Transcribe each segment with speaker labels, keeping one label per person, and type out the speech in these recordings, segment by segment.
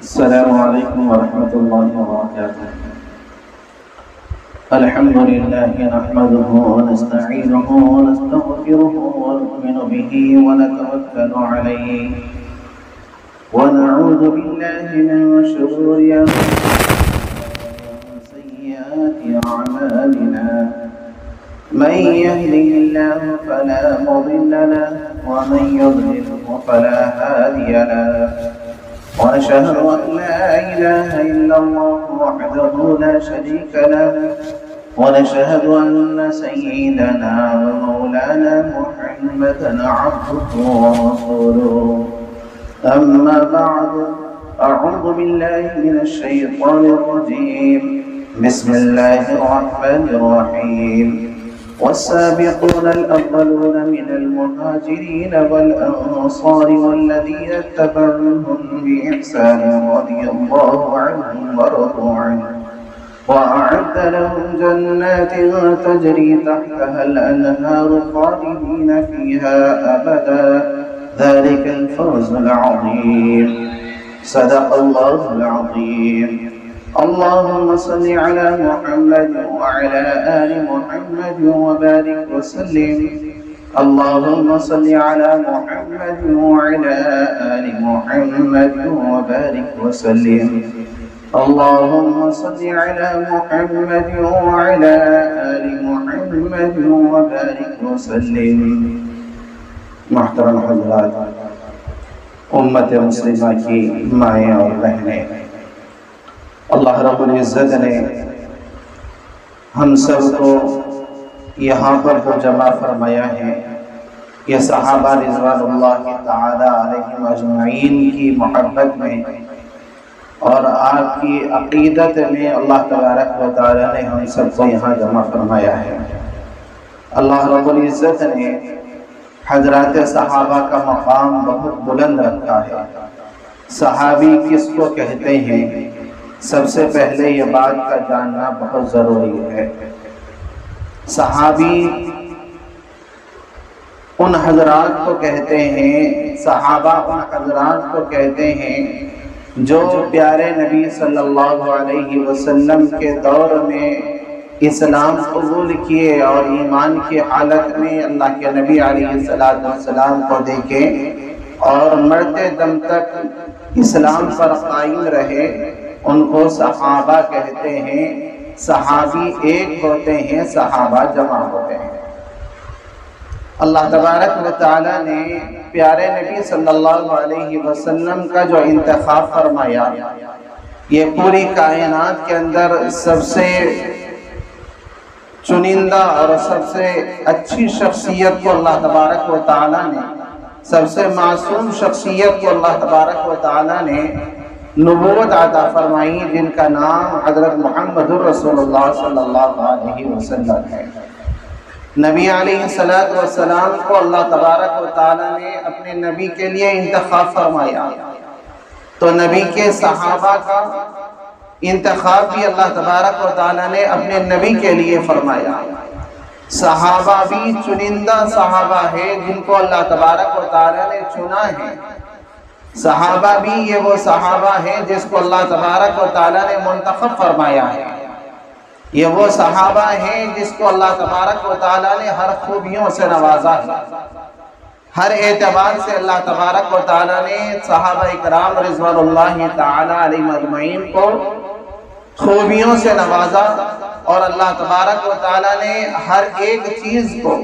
Speaker 1: السلام عليكم ورحمة الله وبركاته. الحمد لله نحمده ونستعينه ونستغفره ونؤمن به ونتوكل عليه ونعوذ بالله من شرور أنفسنا وسيئات أعمالنا. من يهده الله فلا مضل له ومن يضلله فلا هادي له. وأشهد أن لا إله إلا الله وحده لا شريك له ونشهد أن سيدنا ومولانا محمدا عبده ورسوله. أما بعد، أعوذ بالله من الشيطان الرجيم. بسم الله الرحمن الرحيم. والسابقون الأولون من المهاجرين والأنصار والذين اتبعوهم بإحسان رضي الله عنهم ورضوا عنه وأعد لهم جنات تجري تحتها الأنهار خالدين فيها أبدا. ذلك الفوز العظيم. صدق الله العظيم. اللهم صل على محمد وعلى آل محمد وبارك وسلم. اللهم صل على محمد وعلى آل محمد وبارك وسلم. اللهم صل على محمد وعلى آل محمد وبارك وسلم. محترم حضرات، امت مسلمہ کی مائیں اور بہنیں، اللہ رب العزت نے ہم سب کو یہاں پر جو جمع فرمایا ہے، یہ صحابہ رضوان اللہ تعالی علیہم اجمعین کی محبت میں اور آپ کی عقیدت میں اللہ تبارک و تعالی نے ہم سب کو یہاں جمع فرمایا ہے۔ اللہ رب العزت نے حضرات صحابہ کا مقام بہت بلند رکھا ہے۔ صحابی کس کو کہتے ہیں، سب سے پہلے یہ بات کا جاننا بہت ضروری ہے۔ صحابی ان حضرات کو کہتے ہیں، صحابہ ان حضرات کو کہتے ہیں جو پیارے نبی صلی اللہ علیہ وسلم کے دور میں اسلام قبول کیے اور ایمان کی حالت میں اللہ کے نبی علیہ السلام کو دیکھے اور مرتے دم تک اسلام پر قائم رہے، ان کو صحابہ کہتے ہیں۔ صحابی ایک ہوتے ہیں، صحابہ جمع ہوتے ہیں۔ اللہ تبارک و تعالی نے پیارے نبی صلی اللہ علیہ وسلم کا جو انتخاب فرمایا، یہ پوری کائنات کے اندر سب سے چنندہ اور سب سے اچھی شخصیت کو اللہ تبارک و تعالی نے، سب سے معصوم شخصیت کو اللہ تبارک و تعالی نے نبوت عطا فرمائی، جن کا نام حضرت محمد رسول اللہ صلی اللہ علیہ وسلم ہے۔ نبی علیہ السلام کو اللہ تبارک و تعالی نے اپنے نبی کے لیے انتخاب فرمایا، تو نبی کے صحابہ کا انتخاب بھی اللہ تبارک و تعالی نے اپنے نبی کے لیے فرمایا۔ صحابہ بھی چنندہ صحابہ ہے جن کو اللہ تبارک و تعالی نے چنا ہے۔ صحابہ بھی یہ وہ صحابہ ہیں جس کو اللہ تبارک و تعالی نے منتخب فرمایا ہے۔ یہ وہ صحابہ ہیں جس کو اللہ تبارک و تعالی نے ہر خوبیوں سے نوازا ہے۔ ہر اعتبار سے اللہ تبارک و تعالی نے صحابہ اکرام رضوان اللہ تعالی علیہم اجمعین کو خوبیوں سے نوازا، اور اللہ تبارک و تعالی نے ہر ایک چیز کو،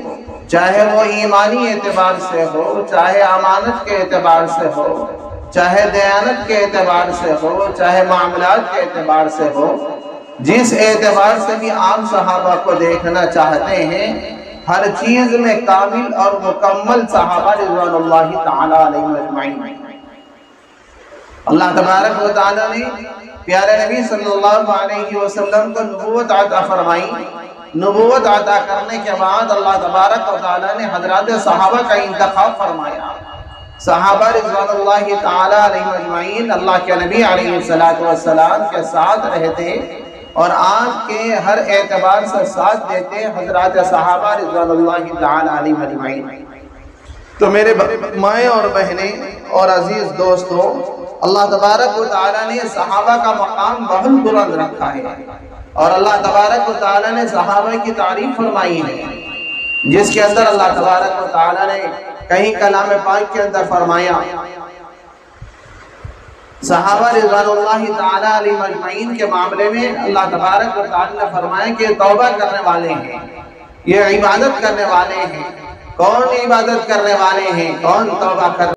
Speaker 1: چاہے وہ ایمانی اعتبار سے ہو، چاہے امانت کے اعتبار سے ہو، چاہے دیانت کے اعتبار سے ہو، چاہے معاملات کے اعتبار سے ہو، جس اعتبار سے بھی عام صحابہ کو دیکھنا چاہتے ہیں، ہر چیز میں کامل اور مکمل صحابہ رضوان اللہ تعالی علیہم اجمعین۔ اللہ تبارک و تعالی نے پیارے نبی صلی اللہ علیہ وسلم کو نبوت عطا فرمائی۔ نبوت عطا کرنے کے بعد اللہ تبارک و تعالی نے حضرات صحابہ کا انتخاب فرمایا۔ صحابہ رضوان اللہ تعالی علیہ اجمعین اللہ کے نبی علیہ السلام کے ساتھ رہتے اور آپ کے ہر اعتبار سے ساتھ دیتے حضرات صحابہ رضوان اللہ تعالی علیہ اجمعین۔ تو میرے مائیں اور بہنیں اور عزیز دوستوں، اللہ تبارک و تعالیٰ نے صحابہ کا مقام بہت بلند رکھا ہے، اور اللہ تبارک و تعالیٰ نے صحابہ کی تعریف فرمائی ہے، جس کے اندر اللہ تبارک و تعالیٰ نے کہیں کلام پاک کے اندر فرمایا، صحابہ رضوان اللہ تعالیٰ علیہ مجمعین کے معاملے میں اللہ تبارک و تعالیٰ نے فرمایا کہ توبہ کرنے والے ہیں، یہ عبادت کرنے والے ہیں۔ کون عبادت کرنے والے ہیں؟ کون توبہ کرنے